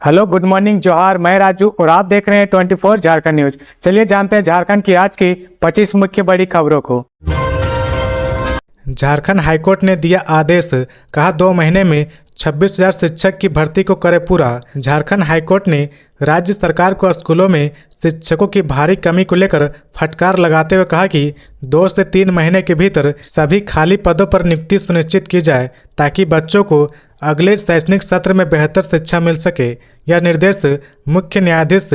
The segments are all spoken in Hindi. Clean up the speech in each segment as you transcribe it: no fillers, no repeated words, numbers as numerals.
हेलो, गुड मॉर्निंग, जोहार। मैं राजू और आप देख रहे हैं 24 झारखंड न्यूज। चलिए जानते हैं झारखंड की आज की 25 मुख्य बड़ी खबरों को। झारखंड हाईकोर्ट ने दिया आदेश, कहा 2 महीने में 26,000 शिक्षक की भर्ती को करे पूरा। झारखंड हाईकोर्ट ने राज्य सरकार को स्कूलों में शिक्षकों की भारी कमी को लेकर फटकार लगाते हुए कहा कि 2 से 3 महीने के भीतर सभी खाली पदों पर नियुक्ति सुनिश्चित की जाए ताकि बच्चों को अगले शैक्षणिक सत्र में बेहतर शिक्षा मिल सके। यह निर्देश मुख्य न्यायाधीश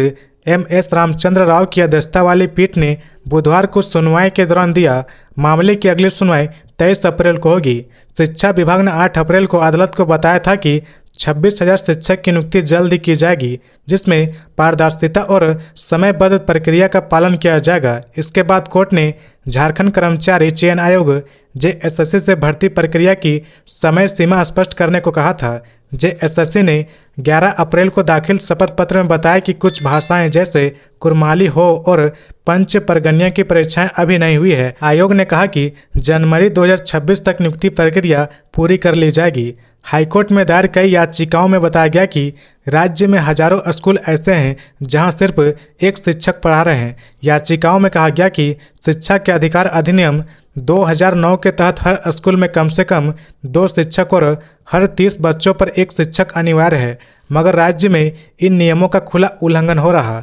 MS रामचंद्र राव की अध्यक्षता वाली पीठ ने बुधवार को सुनवाई के दौरान दिया। मामले की अगली सुनवाई 23 अप्रैल को होगी। शिक्षा विभाग ने 8 अप्रैल को अदालत को बताया था कि 26,000 शिक्षक की नियुक्ति जल्द ही की जाएगी, जिसमें पारदर्शिता और समयबद्ध प्रक्रिया का पालन किया जाएगा। इसके बाद कोर्ट ने झारखंड कर्मचारी चयन आयोग JSSC से भर्ती प्रक्रिया की समय सीमा स्पष्ट करने को कहा था। JSSC ने 11 अप्रैल को दाखिल शपथ पत्र में बताया कि कुछ भाषाएं जैसे कुरमाली हो और पंच परगनिया की परीक्षाएं अभी नहीं हुई है। आयोग ने कहा कि जनवरी 2026 तक नियुक्ति प्रक्रिया पूरी कर ली जाएगी। हाईकोर्ट में दायर कई याचिकाओं में बताया गया कि राज्य में हजारों स्कूल ऐसे हैं जहां सिर्फ एक शिक्षक पढ़ा रहे हैं। याचिकाओं में कहा गया कि शिक्षा के अधिकार अधिनियम 2009 के तहत हर स्कूल में कम से कम 2 शिक्षक और हर 30 बच्चों पर 1 शिक्षक अनिवार्य है, मगर राज्य में इन नियमों का खुला उल्लंघन हो रहा।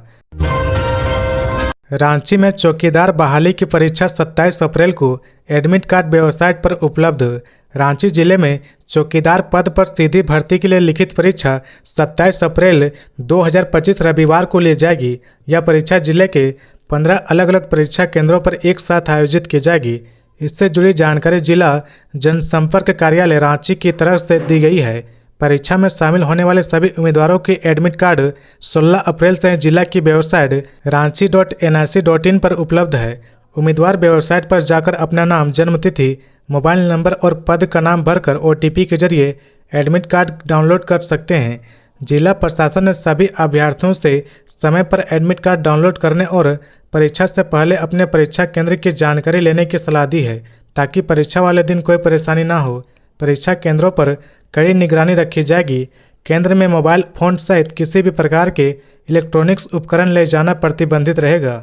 रांची में चौकीदार बहाली की परीक्षा 27 अप्रैल को एडमिट कार्ड वेबसाइट पर उपलब्ध। रांची जिले में चौकीदार पद पर सीधी भर्ती के लिए लिखित परीक्षा 27 अप्रैल 2025 रविवार को ली जाएगी। यह परीक्षा जिले के 15 अलग अलग परीक्षा केंद्रों पर एक साथ आयोजित की जाएगी। इससे जुड़ी जानकारी जिला जनसंपर्क कार्यालय रांची की तरफ से दी गई है। परीक्षा में शामिल होने वाले सभी उम्मीदवारों के एडमिट कार्ड 16 अप्रैल से जिला की वेबसाइट ranchi.nic.in पर उपलब्ध है। उम्मीदवार वेबसाइट पर जाकर अपना नाम, जन्मतिथि, मोबाइल नंबर और पद का नाम भरकर OTP के जरिए एडमिट कार्ड डाउनलोड कर सकते हैं। जिला प्रशासन ने सभी अभ्यर्थियों से समय पर एडमिट कार्ड डाउनलोड करने और परीक्षा से पहले अपने परीक्षा केंद्र की जानकारी लेने की सलाह दी है, ताकि परीक्षा वाले दिन कोई परेशानी ना हो। परीक्षा केंद्रों पर कड़ी निगरानी रखी जाएगी। केंद्र में मोबाइल फोन सहित किसी भी प्रकार के इलेक्ट्रॉनिक्स उपकरण ले जाना प्रतिबंधित रहेगा।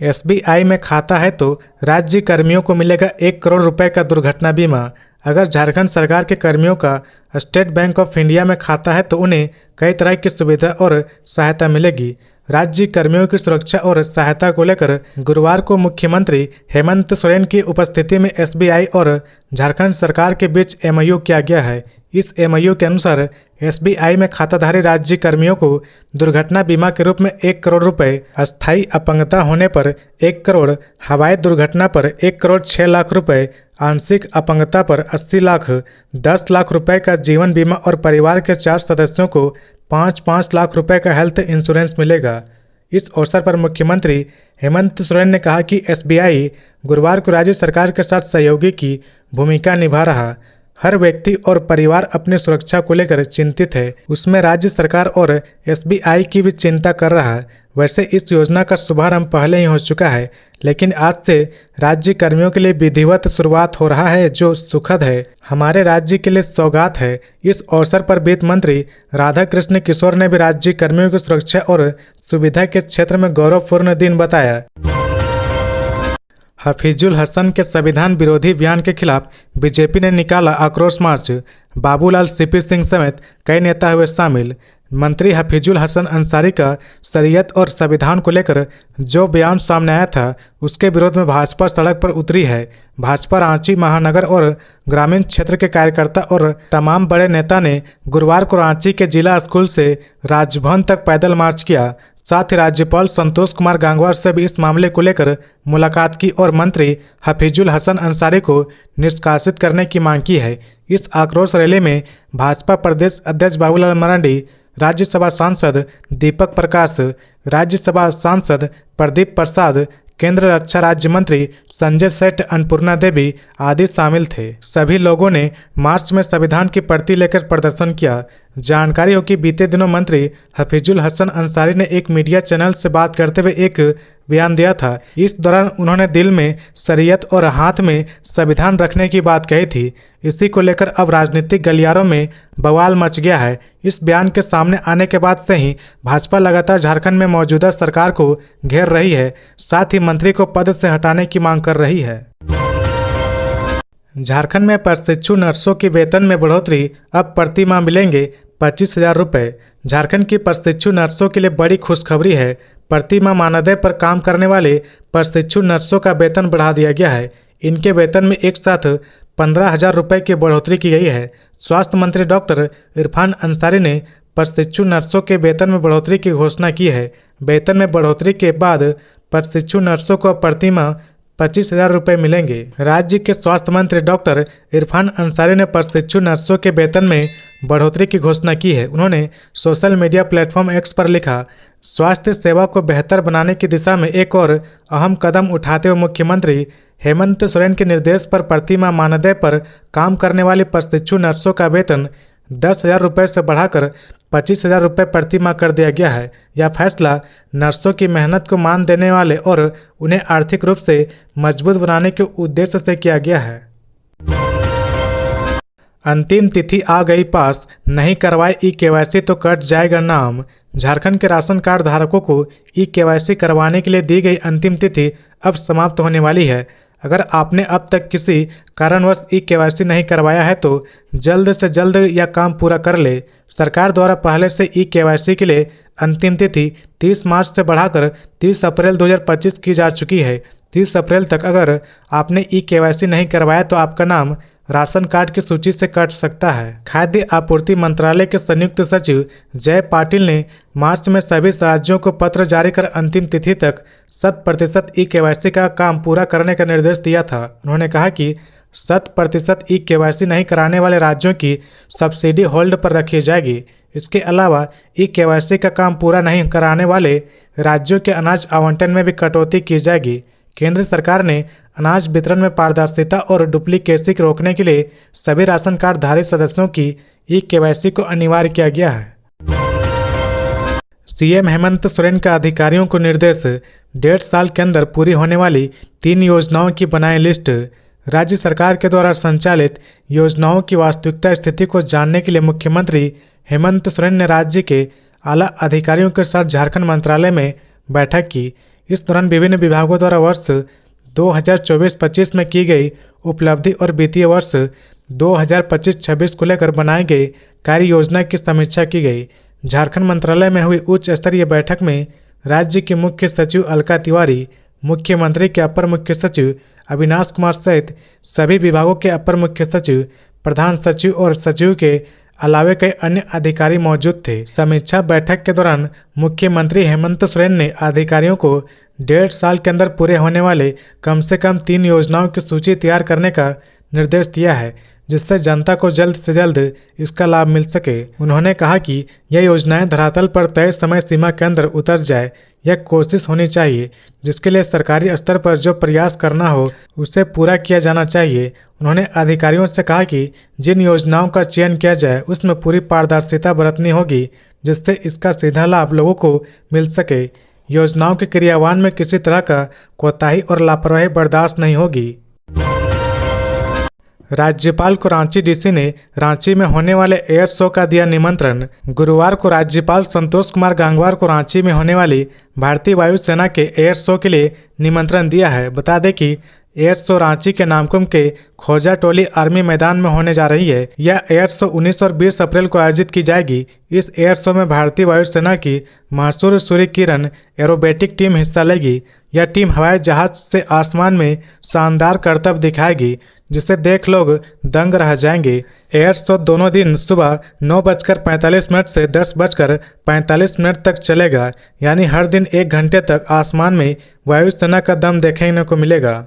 SBI में खाता है तो राज्य कर्मियों को मिलेगा 1 करोड़ रुपए का दुर्घटना बीमा। अगर झारखंड सरकार के कर्मियों का स्टेट बैंक ऑफ इंडिया में खाता है तो उन्हें कई तरह की सुविधा और सहायता मिलेगी। राज्य कर्मियों की सुरक्षा और सहायता को लेकर गुरुवार को मुख्यमंत्री हेमंत सोरेन की उपस्थिति में SBI और झारखंड सरकार के बीच MOU किया गया है। इस MOU के अनुसार SBI में खाताधारी राज्य कर्मियों को दुर्घटना बीमा के रूप में 1 करोड़ रुपए, अस्थायी अपंगता होने पर 1 करोड़, हवाई दुर्घटना पर 1 करोड़ 6 लाख रुपए, आंशिक अपंगता पर 80 लाख, 10 लाख रुपए का जीवन बीमा और परिवार के 4 सदस्यों को 5-5 लाख रुपए का हेल्थ इंश्योरेंस मिलेगा। इस अवसर पर मुख्यमंत्री हेमंत सोरेन ने कहा कि SBI गुरुवार को राज्य सरकार के साथ सहयोगी की भूमिका निभा रहा। हर व्यक्ति और परिवार अपनी सुरक्षा को लेकर चिंतित है, उसमें राज्य सरकार और SBI की भी चिंता कर रहा है। वैसे इस योजना का शुभारंभ पहले ही हो चुका है, लेकिन आज से राज्य कर्मियों के लिए विधिवत शुरुआत हो रहा है, जो सुखद है, हमारे राज्य के लिए सौगात है। इस अवसर पर वित्त मंत्री राधाकृष्ण किशोर ने भी राज्य कर्मियों की सुरक्षा और सुविधा के क्षेत्र में गौरवपूर्ण दिन बताया। हफीजुल हसन के संविधान विरोधी बयान के खिलाफ बीजेपी ने निकाला आक्रोश मार्च। बाबूलाल CP सिंह समेत कई नेता हुए शामिल। मंत्री हफीजुल हसन अंसारी का शरीयत और संविधान को लेकर जो बयान सामने आया था, उसके विरोध में भाजपा सड़क पर उतरी है। भाजपा रांची महानगर और ग्रामीण क्षेत्र के कार्यकर्ता और तमाम बड़े नेता ने गुरुवार को रांची के जिला स्कूल से राजभवन तक पैदल मार्च किया। साथ ही राज्यपाल संतोष कुमार गंगवार से भी इस मामले को लेकर मुलाकात की और मंत्री हफीजुल हसन अंसारी को निष्कासित करने की मांग की है। इस आक्रोश रैली में भाजपा प्रदेश अध्यक्ष बाबूलाल मरांडी, राज्यसभा सांसद दीपक प्रकाश, राज्यसभा सांसद प्रदीप प्रसाद, केंद्र रक्षा राज्य मंत्री संजय सेठ, अन्नपूर्णा देवी आदि शामिल थे। सभी लोगों ने मार्च में संविधान की प्रति लेकर प्रदर्शन किया। जानकारी हो कि बीते दिनों मंत्री हफीजुल हसन अंसारी ने एक मीडिया चैनल से बात करते हुए एक बयान दिया था। इस दौरान उन्होंने दिल में शरीयत और हाथ में संविधान रखने की बात कही थी। इसी को लेकर अब राजनीतिक गलियारों में बवाल मच गया है। इस बयान के सामने आने के बाद से ही भाजपा लगातार झारखंड में मौजूदा सरकार को घेर रही है, साथ ही मंत्री को पद से हटाने की मांग कर रही है। झारखंड में प्रशिक्षु नर्सों की वेतन में बढ़ोतरी, अब प्रति माह मिलेंगे 25,000 रुपये। झारखंड की प्रशिक्षु नर्सों के लिए बड़ी खुशखबरी है। प्रति माह मानदेय पर काम करने वाले प्रशिक्षु नर्सों का वेतन बढ़ा दिया गया है। इनके वेतन में एक साथ 15,000 रुपये की बढ़ोतरी की गई है। स्वास्थ्य मंत्री डॉक्टर इरफान अंसारी ने प्रशिक्षु नर्सों के वेतन में बढ़ोतरी की घोषणा की है। वेतन में बढ़ोतरी के बाद प्रशिक्षु नर्सों को प्रति माह 25,000 रुपये मिलेंगे। राज्य के स्वास्थ्य मंत्री डॉक्टर इरफान अंसारी ने प्रशिक्षु नर्सों के वेतन में बढ़ोतरी की घोषणा की है। उन्होंने सोशल मीडिया प्लेटफॉर्म एक्स पर लिखा, स्वास्थ्य सेवा को बेहतर बनाने की दिशा में एक और अहम कदम उठाते हुए मुख्यमंत्री हेमंत सोरेन के निर्देश पर प्रति माह मानदेय पर काम करने वाली प्रशिक्षु नर्सों का वेतन 10,000 रुपये से बढ़ाकर 25,000 रुपये प्रति माह कर दिया गया है। यह फैसला नर्सों की मेहनत को मान देने वाले और उन्हें आर्थिक रूप से मजबूत बनाने के उद्देश्य से किया गया है। अंतिम तिथि आ गई पास, नहीं करवाए ई-केवाईसी तो कट जाएगा नाम। झारखंड के राशन कार्ड धारकों को ई-केवाईसी करवाने के लिए दी गई अंतिम तिथि अब समाप्त होने वाली है। अगर आपने अब तक किसी कारणवश ई-केवाईसी नहीं करवाया है तो जल्द से जल्द यह काम पूरा कर ले। सरकार द्वारा पहले से ई-केवाईसी के लिए अंतिम तिथि 30 मार्च से बढ़ाकर 30 अप्रैल 2025 की जा चुकी है। 30 अप्रैल तक अगर आपने ई-केवाईसी नहीं करवाया तो आपका नाम राशन कार्ड की सूची से कट सकता है। खाद्य आपूर्ति मंत्रालय के संयुक्त सचिव जय पाटिल ने मार्च में सभी राज्यों को पत्र जारी कर अंतिम तिथि तक 100% ई-केवाईसी का काम पूरा करने का निर्देश दिया था। उन्होंने कहा कि 100% ई-केवाईसी नहीं कराने वाले राज्यों की सब्सिडी होल्ड पर रखी जाएगी। इसके अलावा ई-केवाईसी का काम पूरा नहीं कराने वाले राज्यों के अनाज आवंटन में भी कटौती की जाएगी। केंद्र सरकार ने अनाज वितरण में पारदर्शिता और डुप्लीकेसी को रोकने के लिए सभी राशन कार्ड धारी सदस्यों की ई-केवाईसी को अनिवार्य किया गया है। सीएम हेमंत सोरेन का अधिकारियों को निर्देश, 1.5 साल के अंदर पूरी होने वाली 3 योजनाओं की बनाएं लिस्ट। राज्य सरकार के द्वारा संचालित योजनाओं की वास्तविकता स्थिति को जानने के लिए मुख्यमंत्री हेमंत सोरेन ने राज्य के आला अधिकारियों के साथ झारखंड मंत्रालय में बैठक की। इस दौरान विभिन्न विभागों द्वारा वर्ष 2024-25 में की गई उपलब्धि और वित्तीय वर्ष 2025-26 को लेकर बनाई गई कार्य योजना की समीक्षा की गई। झारखंड मंत्रालय में हुई उच्च स्तरीय बैठक में राज्य के मुख्य सचिव अलका तिवारी, मुख्यमंत्री के अपर मुख्य सचिव अविनाश कुमार सहित सभी विभागों के अपर मुख्य सचिव, प्रधान सचिव और सचिव के अलावे कई अन्य अधिकारी मौजूद थे। समीक्षा बैठक के दौरान मुख्यमंत्री हेमंत सोरेन ने अधिकारियों को 1.5 साल के अंदर पूरे होने वाले कम से कम 3 योजनाओं की सूची तैयार करने का निर्देश दिया है, जिससे जनता को जल्द से जल्द इसका लाभ मिल सके। उन्होंने कहा कि यह योजनाएं धरातल पर तय समय सीमा के अंदर उतर जाए, यह कोशिश होनी चाहिए। जिसके लिए सरकारी स्तर पर जो प्रयास करना हो उसे पूरा किया जाना चाहिए। उन्होंने अधिकारियों से कहा कि जिन योजनाओं का चयन किया जाए उसमें पूरी पारदर्शिता बरतनी होगी, जिससे इसका सीधा लाभ लोगों को मिल सके। योजनाओं के क्रियान्वयन में किसी तरह का कोताही और लापरवाही बर्दाश्त नहीं होगी। राज्यपाल को रांची डीसी ने रांची में होने वाले एयर शो का दिया निमंत्रण। गुरुवार को राज्यपाल संतोष कुमार गंगवार को रांची में होने वाली भारतीय वायुसेना के एयर शो के लिए निमंत्रण दिया है। बता दें कि एयर शो रांची के नामकुम के खोजा टोली आर्मी मैदान में होने जा रही है। यह एयर शो 19 और 20 अप्रैल को आयोजित की जाएगी। इस एयर शो में भारतीय वायुसेना की मशहूर सूर्य किरण एरोबेटिक टीम हिस्सा लेगी। यह टीम हवाई जहाज से आसमान में शानदार करतब दिखाएगी, जिसे देख लोग दंग रह जाएंगे। एयर शो दोनों दिन सुबह 9:45 से 10:45 तक चलेगा, यानी हर दिन 1 घंटे तक आसमान में वायुसेना का दम देखने को मिलेगा।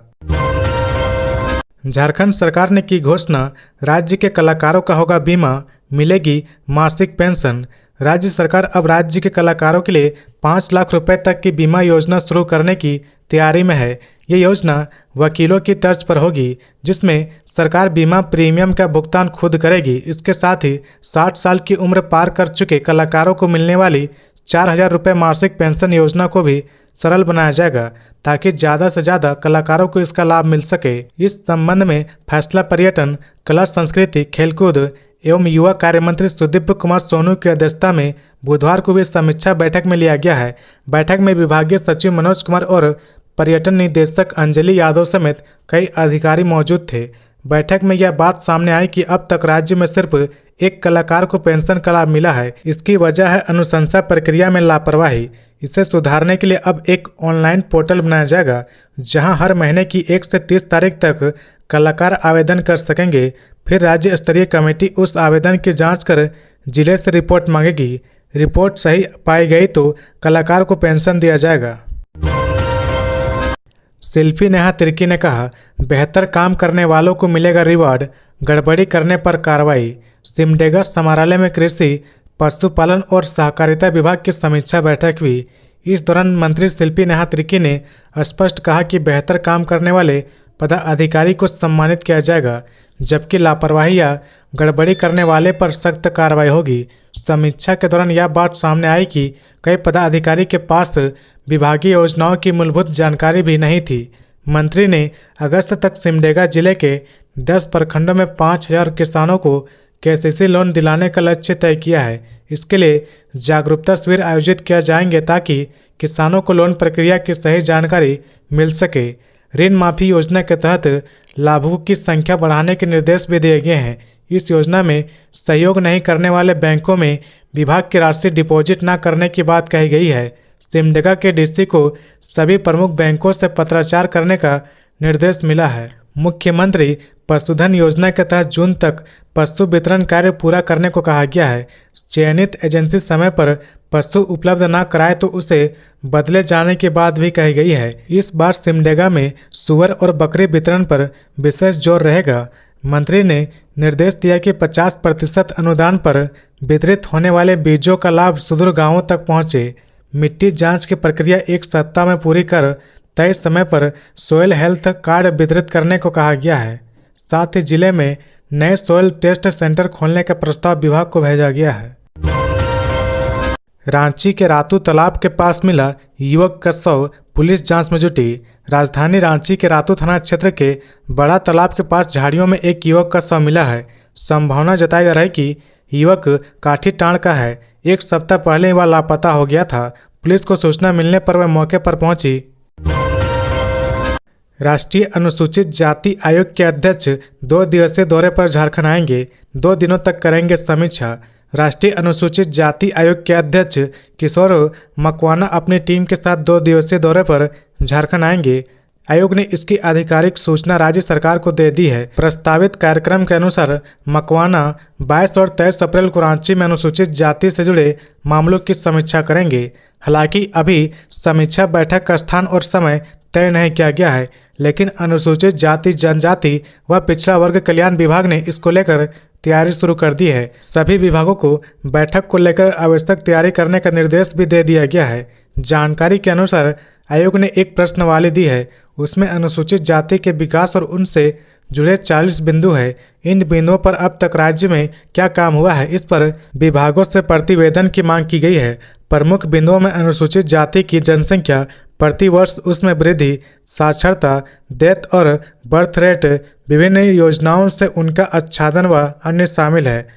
झारखंड सरकार ने की घोषणा, राज्य के कलाकारों का होगा बीमा, मिलेगी मासिक पेंशन। राज्य सरकार अब राज्य के कलाकारों के लिए 5 लाख रुपए तक की बीमा योजना शुरू करने की तैयारी में है। ये योजना वकीलों की तर्ज पर होगी, जिसमें सरकार बीमा प्रीमियम का भुगतान खुद करेगी। इसके साथ ही 60 साल की उम्र पार कर चुके कलाकारों को मिलने वाली 4,000 रुपये मासिक पेंशन योजना को भी सरल बनाया जाएगा ताकि ज़्यादा से ज़्यादा कलाकारों को इसका लाभ मिल सके। इस संबंध में फैसला पर्यटन, कला संस्कृति, खेलकूद एवं युवा कार्य मंत्री सुदीप्त कुमार सोनू की अध्यक्षता में बुधवार को हुई समीक्षा बैठक में लिया गया है। बैठक में विभागीय सचिव मनोज कुमार और पर्यटन निदेशक अंजलि यादव समेत कई अधिकारी मौजूद थे। बैठक में यह बात सामने आई कि अब तक राज्य में सिर्फ एक कलाकार को पेंशन का लाभ मिला है। इसकी वजह है अनुशंसा प्रक्रिया में लापरवाही। इसे सुधारने के लिए अब एक ऑनलाइन पोर्टल बनाया जाएगा जहां हर महीने की 1 से 30 तारीख तक कलाकार आवेदन कर सकेंगे। फिर राज्य स्तरीय कमेटी उस आवेदन की जांच कर जिले से रिपोर्ट मांगेगी। रिपोर्ट सही पाई गई तो कलाकार को पेंशन दिया जाएगा। शिल्पी नेहा तिर्की ने कहा, बेहतर काम करने वालों को मिलेगा रिवॉर्ड, गड़बड़ी करने पर कार्रवाई। सिमडेगा समाहरणालय में कृषि, पशुपालन और सहकारिता विभाग की समीक्षा बैठक हुई। इस दौरान मंत्री शिल्पी नेहा तिर्की ने स्पष्ट कहा कि बेहतर काम करने वाले पदाधिकारी को सम्मानित किया जाएगा, जबकि लापरवाही या गड़बड़ी करने वाले पर सख्त कार्रवाई होगी। समीक्षा के दौरान यह बात सामने आई कि कई पदाधिकारी के पास विभागीय योजनाओं की मूलभूत जानकारी भी नहीं थी। मंत्री ने अगस्त तक सिमडेगा जिले के 10 प्रखंडों में 5,000 किसानों को केसीसी लोन दिलाने का लक्ष्य तय किया है। इसके लिए जागरूकता शिविर आयोजित किया जाएंगे ताकि किसानों को लोन प्रक्रिया की सही जानकारी मिल सके। ऋण माफी योजना के तहत लाभुकों की संख्या बढ़ाने के निर्देश भी दिए गए हैं। इस योजना में सहयोग नहीं करने वाले बैंकों में विभाग की राशि डिपॉजिट न करने की बात कही गई है। सिमडेगा के डीसी को सभी प्रमुख बैंकों से पत्राचार करने का निर्देश मिला है। मुख्यमंत्री पशुधन योजना के तहत जून तक पशु वितरण कार्य पूरा करने को कहा गया है। चयनित एजेंसी समय पर पशु उपलब्ध न कराए तो उसे बदले जाने की बात भी कही गई है। इस बार सिमडेगा में सुअर और बकरी वितरण पर विशेष जोर रहेगा। मंत्री ने निर्देश दिया कि 50% अनुदान पर वितरित होने वाले बीजों का लाभ सुदूर गांवों तक पहुंचे। मिट्टी जांच की प्रक्रिया 1 सप्ताह में पूरी कर तय समय पर सोयल हेल्थ कार्ड वितरित करने को कहा गया है। साथ ही जिले में नए सोयल टेस्ट सेंटर खोलने का प्रस्ताव विभाग को भेजा गया है। रांची के रातू तालाब के पास मिला युवक का शव, पुलिस जांच में जुटी। राजधानी रांची के रातू थाना क्षेत्र के बड़ा तालाब के पास झाड़ियों में एक युवक का शव मिला है। संभावना जताई जा रही है कि युवक काठी टाण का है। 1 सप्ताह पहले वह लापता हो गया था। पुलिस को सूचना मिलने पर वह मौके पर पहुंची। राष्ट्रीय अनुसूचित जाति आयोग के अध्यक्ष 2 दिवसीय दौरे पर झारखंड आएंगे। 2 दिनों तक करेंगे समीक्षा। राष्ट्रीय अनुसूचित जाति आयोग के अध्यक्ष किशोर मकवाना अपनी टीम के साथ 2 दिवसीय दौरे पर झारखंड आएंगे। आयोग ने इसकी आधिकारिक सूचना राज्य सरकार को दे दी है। प्रस्तावित कार्यक्रम के अनुसार मकवाना 22 और 23 अप्रैल को रांची में अनुसूचित जाति से जुड़े मामलों की समीक्षा करेंगे। हालांकि अभी समीक्षा बैठक का स्थान और समय तय नहीं किया गया है, लेकिन अनुसूचित जाति, जनजाति व पिछड़ा वर्ग कल्याण विभाग ने इसको लेकर तैयारी शुरू कर दी है। सभी विभागों को बैठक को लेकर आवश्यक तैयारी करने का निर्देश भी दे दिया गया है। जानकारी के अनुसार आयोग ने एक प्रश्नावली दी है। उसमें अनुसूचित जाति के विकास और उनसे जुड़े 40 बिंदु है। इन बिंदुओं पर अब तक राज्य में क्या काम हुआ है, इस पर विभागों से प्रतिवेदन की मांग की गई है। प्रमुख बिंदुओं में अनुसूचित जाति की जनसंख्या, प्रति वर्ष उसमें वृद्धि, साक्षरता, डेथ और बर्थ रेट, विभिन्न योजनाओं से उनका आच्छादन व अन्य शामिल है।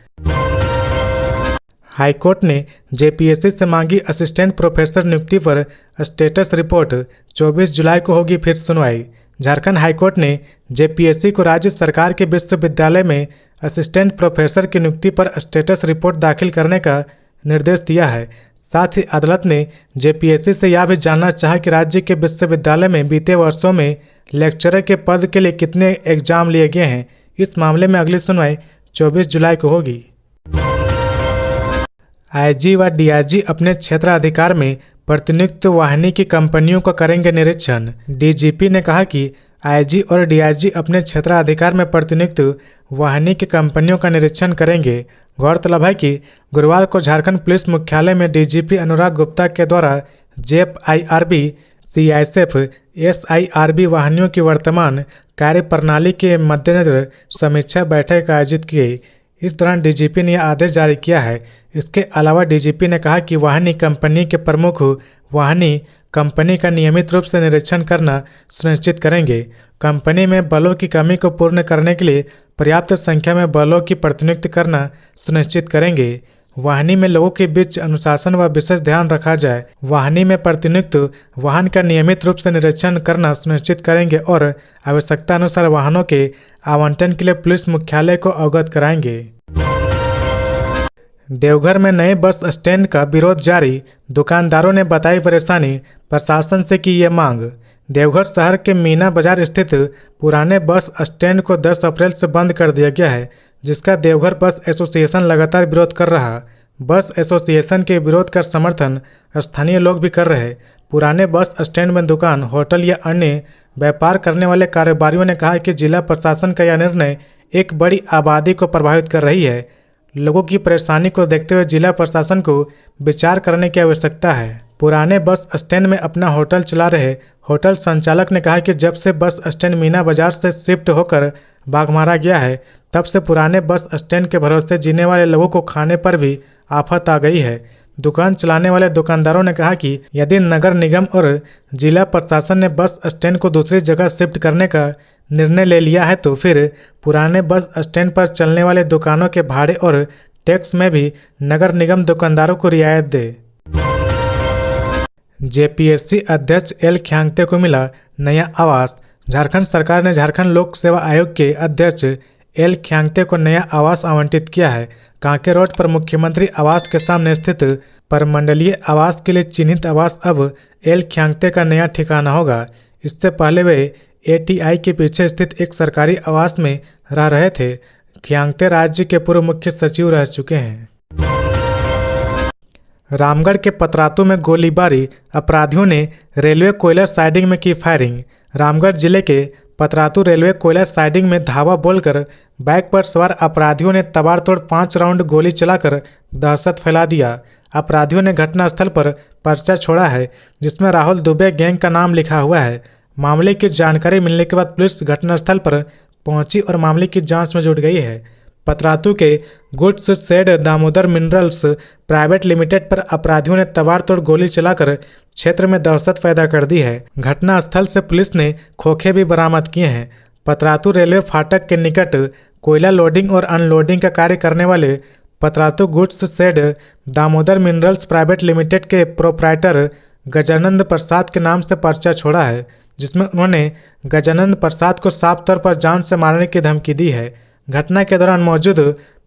हाईकोर्ट ने जेपीएससी से मांगी असिस्टेंट प्रोफेसर नियुक्ति पर स्टेटस रिपोर्ट। 24 जुलाई को होगी फिर सुनवाई। झारखंड हाईकोर्ट ने जेपीएससी को राज्य सरकार के विश्वविद्यालय में असिस्टेंट प्रोफेसर की नियुक्ति पर स्टेटस रिपोर्ट दाखिल करने का निर्देश दिया है। साथ ही अदालत ने जेपीएससी से यह भी जानना चाहा कि राज्य के विश्वविद्यालय में बीते वर्षों में लेक्चरर के पद के लिए कितने एग्जाम लिए गए हैं। इस मामले में अगली सुनवाई 24 जुलाई को होगी। आईजी व डीआईजी अपने क्षेत्राधिकार में प्रतिनियुक्त वाहिनी की कंपनियों का करेंगे निरीक्षण। डीजीपी ने कहा कि आईजी और डीआईजी अपने क्षेत्राधिकार में प्रतिनियुक्त वाहिनी की कंपनियों का निरीक्षण करेंगे। गौरतलब है कि गुरुवार को झारखंड पुलिस मुख्यालय में डीजीपी अनुराग गुप्ता के द्वारा जेएफआईआरबी, सीआईएसएफ, एसआईआरबी वाहिनियों की वर्तमान कार्य प्रणाली के मद्देनजर समीक्षा बैठक आयोजित की गई। इस दौरान डीजीपी ने यह आदेश जारी किया है। इसके अलावा डीजीपी ने कहा कि वाहिनी कंपनी के प्रमुख वाहिनी कंपनी का नियमित रूप से निरीक्षण करना सुनिश्चित करेंगे। कंपनी में बलों की कमी को पूर्ण करने के लिए पर्याप्त संख्या में बलों की प्रतिनियुक्ति करना सुनिश्चित करेंगे। वाहिनी में लोगों के बीच अनुशासन व विशेष ध्यान रखा जाए। वाहिनी में प्रतिनियुक्त वाहन का नियमित रूप से निरीक्षण करना सुनिश्चित करेंगे और आवश्यकता अनुसार वाहनों के आवंटन के लिए पुलिस मुख्यालय को अवगत कराएंगे। देवघर में नए बस स्टैंड का विरोध जारी, दुकानदारों ने बताई परेशानी, प्रशासन से की ये मांग। देवघर शहर के मीना बाजार स्थित पुराने बस स्टैंड को 10 अप्रैल से बंद कर दिया गया है, जिसका देवघर बस एसोसिएशन लगातार विरोध कर रहा। बस एसोसिएशन के विरोध का समर्थन स्थानीय लोग भी कर रहे। पुराने बस स्टैंड में दुकान, होटल या अन्य व्यापार करने वाले कारोबारियों ने कहा कि जिला प्रशासन का यह निर्णय एक बड़ी आबादी को प्रभावित कर रही है। लोगों की परेशानी को देखते हुए जिला प्रशासन को विचार करने की आवश्यकता है। पुराने बस स्टैंड में अपना होटल चला रहे होटल संचालक ने कहा कि जब से बस स्टैंड मीना बाजार से शिफ्ट होकर बाघमारा गया है, तब से पुराने बस स्टैंड के भरोसे जीने वाले लोगों को खाने पर भी आफत आ गई है। दुकान चलाने वाले दुकानदारों ने कहा कि यदि नगर निगम और जिला प्रशासन ने बस स्टैंड को दूसरी जगह शिफ्ट करने का निर्णय ले लिया है तो फिर पुराने बस स्टैंड पर चलने वाले दुकानों के भाड़े और टैक्स में भी नगर निगम दुकानदारों को रियायत दे। जेपीएससी अध्यक्ष एल ख्यांगते को मिला नया आवास। झारखंड सरकार ने झारखंड लोक सेवा आयोग के अध्यक्ष एल ख्यांगते को नया आवास आवंटित किया है। कांके रोड पर मुख्यमंत्री आवास के सामने स्थित परमंडलीय आवास के लिए चिन्हित आवास अब एल ख्यांगते का नया ठिकाना होगा। इससे पहले वे एटीआई के पीछे स्थित एक सरकारी आवास में रह रहे थे। ख्यांगते राज्य के पूर्व मुख्य सचिव रह चुके हैं। रामगढ़ के पतरातू में गोलीबारी, अपराधियों ने रेलवे कोयला साइडिंग में की फायरिंग। रामगढ़ जिले के पतरातू रेलवे कोयला साइडिंग में धावा बोलकर बाइक पर सवार अपराधियों ने तबाड़तोड़ 5 राउंड गोली चलाकर दहशत फैला दिया। अपराधियों ने घटनास्थल पर पर्चा छोड़ा है, जिसमें राहुल दुबे गैंग का नाम लिखा हुआ है। मामले की जानकारी मिलने के बाद पुलिस घटनास्थल पर पहुंची और मामले की जांच में जुट गई है। पतरातू के goods shed Damodar minerals private limited पर अपराधियों ने तबाड़तोड़ गोली चलाकर क्षेत्र में दहशत पैदा कर दी है। घटनास्थल से पुलिस ने खोखे भी बरामद किए हैं। पतरातू रेलवे फाटक के निकट कोयला लोडिंग और अनलोडिंग का कार्य करने वाले Patratu goods shed Damodar minerals private limited के प्रोप्राइटर गजानंद प्रसाद के नाम से पर्चा छोड़ा है, जिसमें उन्होंने गजानंद प्रसाद को साफ तौर पर जान से मारने की धमकी दी है। घटना के दौरान मौजूद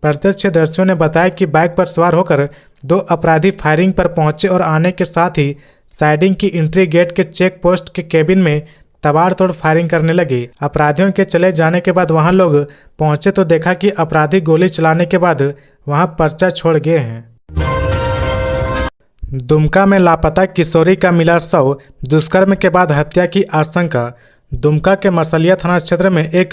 प्रत्यक्षदर्शियों ने बताया कि बाइक पर सवार होकर 2 अपराधी फायरिंग पर पहुंचे और आने के साथ ही साइडिंग की एंट्री गेट के चेक पोस्ट के केबिन में तबाड़तोड़ फायरिंग करने लगे। अपराधियों के चले जाने के बाद वहां लोग पहुंचे तो देखा कि अपराधी गोली चलाने के बाद वहां पर्चा छोड़ गए हैं। दुमका में लापता किशोरी का मिला शव, दुष्कर्म के बाद हत्या की आशंका। दुमका के मसलिया थाना क्षेत्र में एक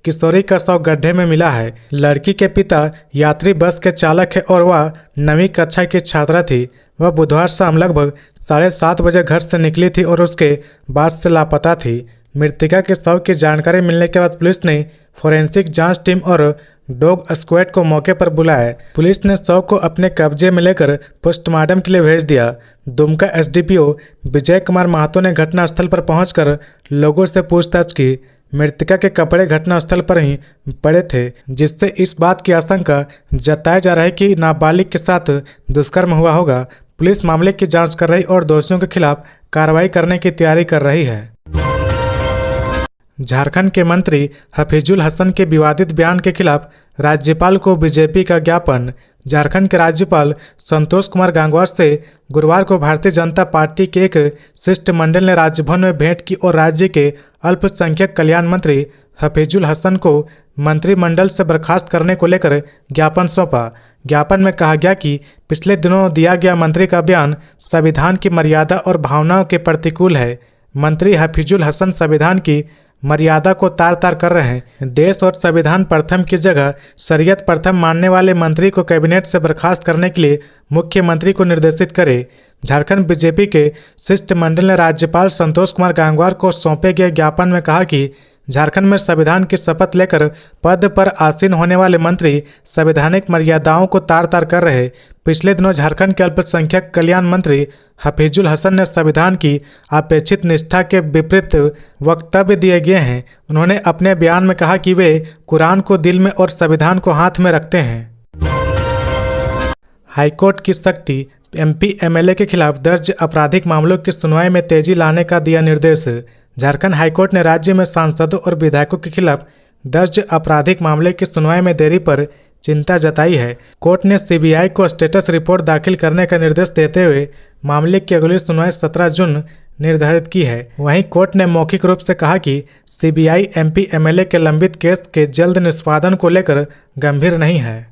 किशोरी का शव गड्ढे में मिला है। लड़की के पिता यात्री बस के चालक है और वह 9वीं कक्षा की छात्रा थी। वह बुधवार शाम लगभग 7:30 बजे घर से निकली थी और उसके बाद से लापता थी। मृतका के शव की जानकारी मिलने के बाद पुलिस ने फोरेंसिक जांच टीम और डॉग स्क्वाड को मौके पर बुलाया। पुलिस ने शव को अपने कब्जे में लेकर पोस्टमार्टम के लिए भेज दिया। दुमका एसडीपीओ विजय कुमार महतो ने घटनास्थल पर पहुंचकर लोगों से पूछताछ की। मृतका के कपड़े घटनास्थल पर ही पड़े थे, जिससे इस बात की आशंका जताई जा रही है कि नाबालिग के साथ दुष्कर्म हुआ होगा। पुलिस मामले की जांच कर रही और दोषियों के खिलाफ कार्रवाई करने की तैयारी कर रही है। झारखंड के मंत्री हफीजुल हसन के विवादित बयान के खिलाफ राज्यपाल को बीजेपी का ज्ञापन। झारखंड के राज्यपाल संतोष कुमार गंगवार से गुरुवार को भारतीय जनता पार्टी के एक शिष्टमंडल ने राजभवन में भेंट की और राज्य के अल्पसंख्यक कल्याण मंत्री हफीजुल हसन को मंत्रिमंडल से बर्खास्त करने को लेकर ज्ञापन सौंपा। ज्ञापन में कहा गया कि पिछले दिनों दिया गया मंत्री का बयान संविधान की मर्यादा और भावनाओं के प्रतिकूल है। मंत्री हफीजुल हसन संविधान की मर्यादा को तार तार कर रहे हैं। देश और संविधान प्रथम की जगह शरीयत प्रथम मानने वाले मंत्री को कैबिनेट से बर्खास्त करने के लिए मुख्यमंत्री को निर्देशित करे। झारखंड बीजेपी के शिष्टमंडल ने राज्यपाल संतोष कुमार गंगवार को सौंपे गए ज्ञापन में कहा कि झारखंड में संविधान की शपथ लेकर पद पर आसीन होने वाले मंत्री संवैधानिक मर्यादाओं को तार तार कर रहे। पिछले दिनों झारखंड के अल्पसंख्यक कल्याण मंत्री हफीजुल हसन ने संविधान की अपेक्षित निष्ठा के विपरीत वक्तव्य दिए गए हैं। उन्होंने अपने बयान में कहा कि वे कुरान को दिल में और संविधान को हाथ में रखते हैं। हाईकोर्ट की सख्ती, एमपी एमएलए के खिलाफ दर्ज आपराधिक मामलों की सुनवाई में तेजी लाने का दिया निर्देश। झारखंड हाईकोर्ट ने राज्य में सांसदों और विधायकों के खिलाफ दर्ज आपराधिक मामले की सुनवाई में देरी पर चिंता जताई है। कोर्ट ने सीबीआई को स्टेटस रिपोर्ट दाखिल करने का निर्देश देते हुए मामले की अगली सुनवाई 17 जून निर्धारित की है। वहीं कोर्ट ने मौखिक रूप से कहा कि सीबीआई एमपी एमएलए के लंबित केस के जल्द निष्पादन को लेकर गंभीर नहीं है।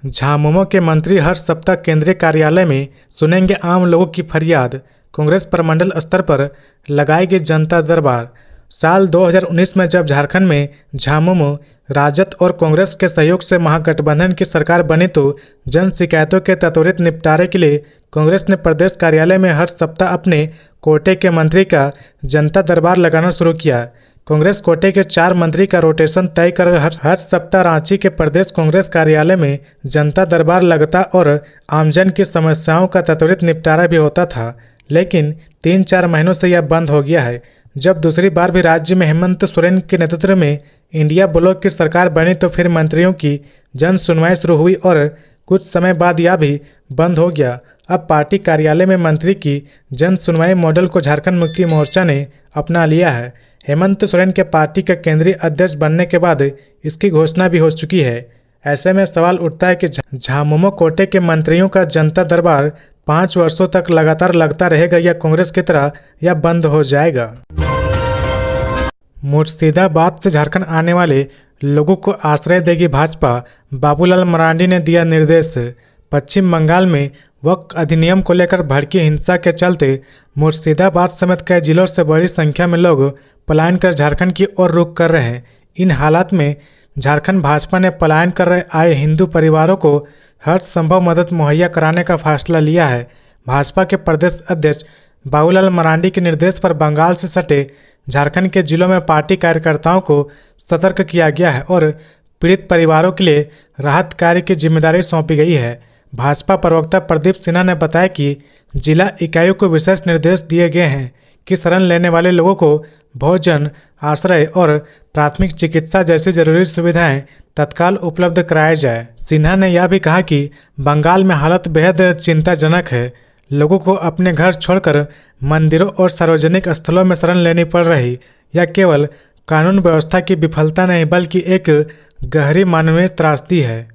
झामुमो के मंत्री हर सप्ताह केंद्रीय कार्यालय में सुनेंगे आम लोगों की फरियाद। कांग्रेस प्रमंडल स्तर पर लगाएगी जनता दरबार। साल 2019 में जब झारखंड में झामुमो, राजद और कांग्रेस के सहयोग से महागठबंधन की सरकार बनी तो जन शिकायतों के त्वरित निपटारे के लिए कांग्रेस ने प्रदेश कार्यालय में हर सप्ताह अपने कोटे के मंत्री का जनता दरबार लगाना शुरू किया। कांग्रेस कोटे के 4 मंत्री का रोटेशन तय कर हर सप्ताह रांची के प्रदेश कांग्रेस कार्यालय में जनता दरबार लगता और आमजन की समस्याओं का त्वरित निपटारा भी होता था। लेकिन 3-4 महीनों से यह बंद हो गया है। जब दूसरी बार भी राज्य में हेमंत सोरेन के नेतृत्व में इंडिया ब्लॉक की सरकार बनी तो फिर मंत्रियों की जन सुनवाई शुरू हुई और कुछ समय बाद यह भी बंद हो गया। अब पार्टी कार्यालय में मंत्री की जन सुनवाई मॉडल को झारखंड मुक्ति मोर्चा ने अपना लिया है। हेमंत सोरेन के पार्टी के केंद्रीय अध्यक्ष बनने के बाद इसकी घोषणा भी हो चुकी है। ऐसे में सवाल उठता है कि झामुमो कोटे के मंत्रियों का जनता दरबार 5 वर्षों तक लगातार लगता रहेगा या कांग्रेस की तरह यह बंद हो जाएगा। मुर्शिदाबाद से झारखंड आने वाले लोगों को आश्रय देगी भाजपा, बाबूलाल मरांडी ने दिया निर्देश। पश्चिम बंगाल में वक्फ अधिनियम को लेकर भड़की हिंसा के चलते मुर्शिदाबाद समेत कई जिलों से बड़ी संख्या में लोग पलायन कर झारखंड की ओर रुख कर रहे हैं। इन हालात में झारखंड भाजपा ने पलायन कर रहे आए हिंदू परिवारों को हर संभव मदद मुहैया कराने का फैसला लिया है। भाजपा के प्रदेश अध्यक्ष बाबूलाल मरांडी के निर्देश पर बंगाल से सटे झारखंड के जिलों में पार्टी कार्यकर्ताओं को सतर्क किया गया है और पीड़ित परिवारों के लिए राहत कार्य की जिम्मेदारी सौंपी गई है। भाजपा प्रवक्ता प्रदीप सिन्हा ने बताया कि जिला इकाइयों को विशेष निर्देश दिए गए हैं कि शरण लेने वाले लोगों को भोजन, आश्रय और प्राथमिक चिकित्सा जैसी जरूरी सुविधाएं तत्काल उपलब्ध कराया जाए। सिन्हा ने यह भी कहा कि बंगाल में हालत बेहद चिंताजनक है। लोगों को अपने घर छोड़कर मंदिरों और सार्वजनिक स्थलों में शरण लेनी पड़ रही। यह केवल कानून व्यवस्था की विफलता नहीं बल्कि एक गहरी मानवीय त्रासदी है।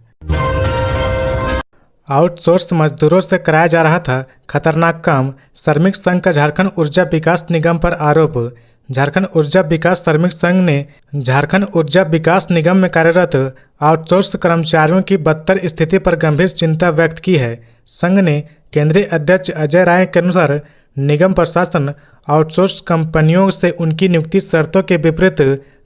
आउटसोर्स मजदूरों से कराया जा रहा था खतरनाक काम, श्रमिक संघ का झारखंड ऊर्जा विकास निगम पर आरोप। झारखंड ऊर्जा विकास श्रमिक संघ ने झारखंड ऊर्जा विकास निगम में कार्यरत आउटसोर्स कर्मचारियों की बदतर स्थिति पर गंभीर चिंता व्यक्त की है। संघ ने केंद्रीय अध्यक्ष अजय राय के अनुसार निगम प्रशासन आउटसोर्स कंपनियों से उनकी नियुक्ति शर्तों के विपरीत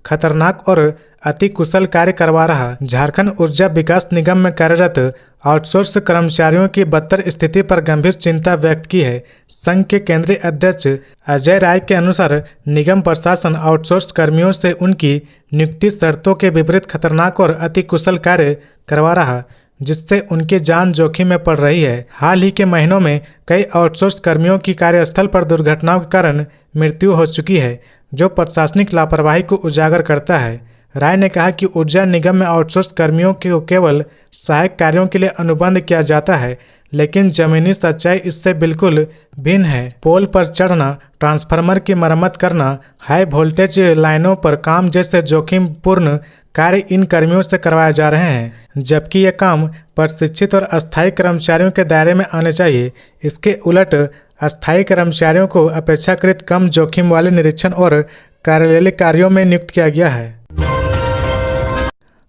खतरनाक और अति कुशल कार्य करवा रहा। झारखंड ऊर्जा विकास निगम में कार्यरत आउटसोर्स कर्मचारियों की बदतर स्थिति पर गंभीर चिंता व्यक्त की है। संघ के केंद्रीय अध्यक्ष अजय राय के अनुसार निगम प्रशासन आउटसोर्स कर्मियों से उनकी नियुक्ति शर्तों के विपरीत खतरनाक और अति कुशल कार्य करवा रहा, जिससे उनकी जान जोखिम में पड़ रही है। हाल ही के महीनों में कई आउटसोर्स कर्मियों की कार्यस्थल पर दुर्घटनाओं के कारण मृत्यु हो चुकी है, जो प्रशासनिक लापरवाही को उजागर करता है। राय ने कहा कि ऊर्जा निगम में आउटसोर्स कर्मियों को केवल सहायक कार्यों के लिए अनुबंध किया जाता है, लेकिन जमीनी सच्चाई इससे बिल्कुल भिन्न है। पोल पर चढ़ना, ट्रांसफार्मर की मरम्मत करना, हाई वोल्टेज लाइनों पर काम जैसे जोखिमपूर्ण कार्य इन कर्मियों से करवाए जा रहे हैं, जबकि ये काम प्रशिक्षित और अस्थायी कर्मचारियों के दायरे में आने चाहिए। इसके उलट अस्थायी कर्मचारियों को अपेक्षाकृत कम जोखिम वाले निरीक्षण और कार्यालय कार्यों में नियुक्त किया गया है।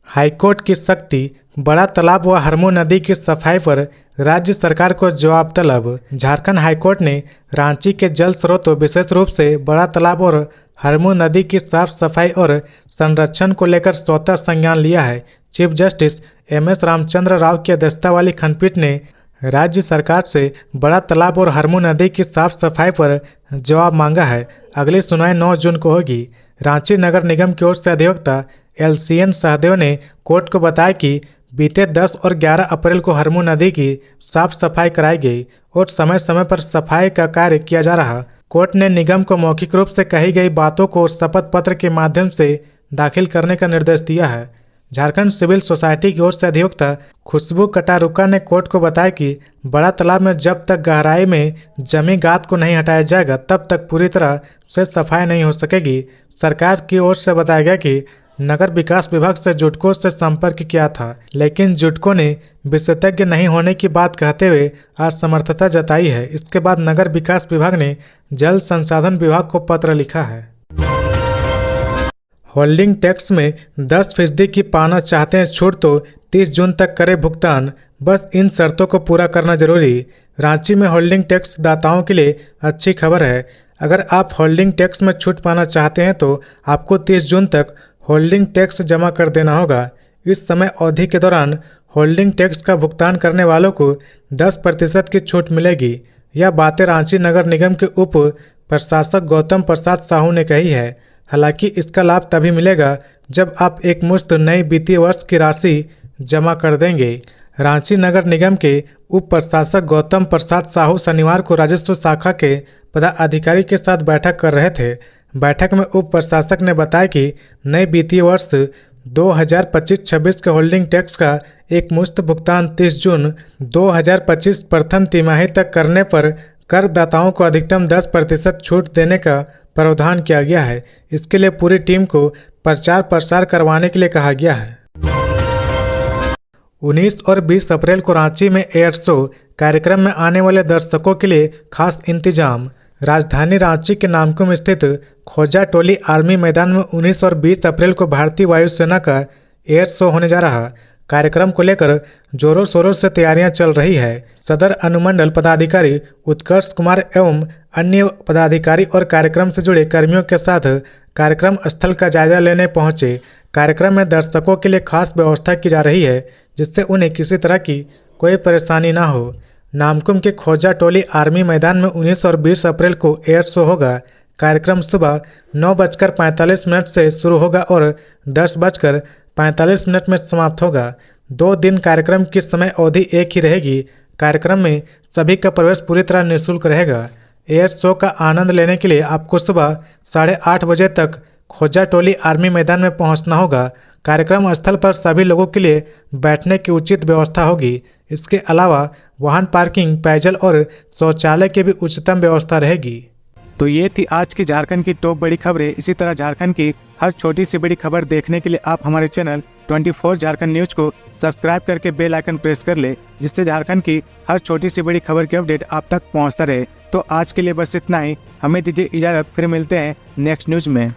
हाईकोर्ट की सख्ती, बड़ा तालाब व हरमू नदी की सफाई पर राज्य सरकार को जवाब तलब। झारखंड हाईकोर्ट ने रांची के जल स्रोतों विशेष रूप से बड़ा तालाब और हरमू नदी की साफ सफाई और संरक्षण को लेकर स्वतः संज्ञान लिया है। Chief justice MS Ramchandra Rao की अध्यक्षता वाली खंडपीठ ने राज्य सरकार से बड़ा तालाब और हरमू नदी की साफ सफाई पर जवाब मांगा है। अगली सुनवाई 9 जून को होगी। रांची नगर निगम की ओर से अधिवक्ता LCN सहदेव ने कोर्ट को बताया कि बीते 10 और 11 अप्रैल को हरमू नदी की साफ सफाई कराई गई और समय समय पर सफाई का कार्य किया जा रहा। कोर्ट ने निगम को मौखिक रूप से कही गई बातों को शपथ पत्र के माध्यम से दाखिल करने का निर्देश दिया है। झारखंड सिविल सोसाइटी की ओर से अधिवक्ता खुशबू कटारुका ने कोर्ट को बताया कि बड़ा तालाब में जब तक गहराई में जमी गाद को नहीं हटाया जाएगा तब तक पूरी तरह से सफाई नहीं हो सकेगी। सरकार की ओर से बताया गया कि नगर विकास विभाग से जुटको से संपर्क किया था, लेकिन जुटको ने विशेषज्ञ नहीं होने की बात कहते हुए असमर्थता जताई है। इसके बाद नगर विकास विभाग ने जल संसाधन विभाग को पत्र लिखा है। होल्डिंग टैक्स में 10% की पाना चाहते हैं छूट तो 30 जून तक करें भुगतान, बस इन शर्तों को पूरा करना जरूरी। रांची में होल्डिंग टैक्स दाताओं के लिए अच्छी खबर है। अगर आप होल्डिंग टैक्स में छूट पाना चाहते हैं तो आपको 30 जून तक होल्डिंग टैक्स जमा कर देना होगा। इस समय अवधि के दौरान होल्डिंग टैक्स का भुगतान करने वालों को 10% की छूट मिलेगी। यह बातें रांची नगर निगम के उप प्रशासक गौतम प्रसाद साहू ने कही है। हालांकि इसका लाभ तभी मिलेगा जब आप एक मुश्त नई वित्तीय वर्ष की राशि जमा कर देंगे। रांची नगर निगम के उप प्रशासक गौतम प्रसाद साहू शनिवार को राजस्व शाखा के पदाधिकारी के साथ बैठक कर रहे थे। बैठक में उप प्रशासक ने बताया कि नए वित्तीय वर्ष 2025-26 के होल्डिंग टैक्स का एक मुश्त भुगतान 30 जून 2025 प्रथम तिमाही तक करने पर करदाताओं को अधिकतम 10% छूट देने का प्रावधान किया गया है। इसके लिए पूरी टीम को प्रचार प्रसार करवाने के लिए कहा गया है। 19 और 20 अप्रैल को रांची में एयर शो कार्यक्रम में आने वाले दर्शकों के लिए खास इंतजाम। राजधानी रांची के नामकुम स्थित खोजा टोली आर्मी मैदान में 19 और 20 अप्रैल को भारतीय वायुसेना का एयर शो होने जा रहा। कार्यक्रम को लेकर जोरों शोरों से तैयारियां चल रही है। सदर अनुमंडल पदाधिकारी उत्कर्ष कुमार एवं अन्य पदाधिकारी और कार्यक्रम से जुड़े कर्मियों के साथ कार्यक्रम स्थल का जायजा लेने पहुंचे। कार्यक्रम में दर्शकों के लिए खास व्यवस्था की जा रही है जिससे उन्हें किसी तरह की कोई परेशानी ना हो। नामकुम के खोजा टोली आर्मी मैदान में 19 और 20 अप्रैल को एयर शो होगा। कार्यक्रम सुबह 9:45 से शुरू होगा और 10:45 में समाप्त होगा। 2 दिन कार्यक्रम की समय अवधि एक ही रहेगी। कार्यक्रम में सभी का प्रवेश पूरी तरह निःशुल्क रहेगा। एयर शो का आनंद लेने के लिए आपको सुबह 8:30 बजे तक खोजा टोली आर्मी मैदान में पहुंचना होगा। कार्यक्रम स्थल पर सभी लोगों के लिए बैठने की उचित व्यवस्था होगी। इसके अलावा वाहन पार्किंग, पेयजल और शौचालय की भी उच्चतम व्यवस्था रहेगी। तो ये थी आज की झारखंड की टॉप बड़ी खबरें। इसी तरह झारखंड की हर छोटी सी बड़ी खबर देखने के लिए आप हमारे चैनल 24 झारखंड न्यूज को सब्सक्राइब करके बेल आइकन प्रेस कर ले, जिससे झारखंड की हर छोटी सी बड़ी खबर की अपडेट आप तक पहुंचता रहे। तो आज के लिए बस इतना ही। हमें दीजिए इजाज़त, फिर मिलते हैं नेक्स्ट न्यूज में।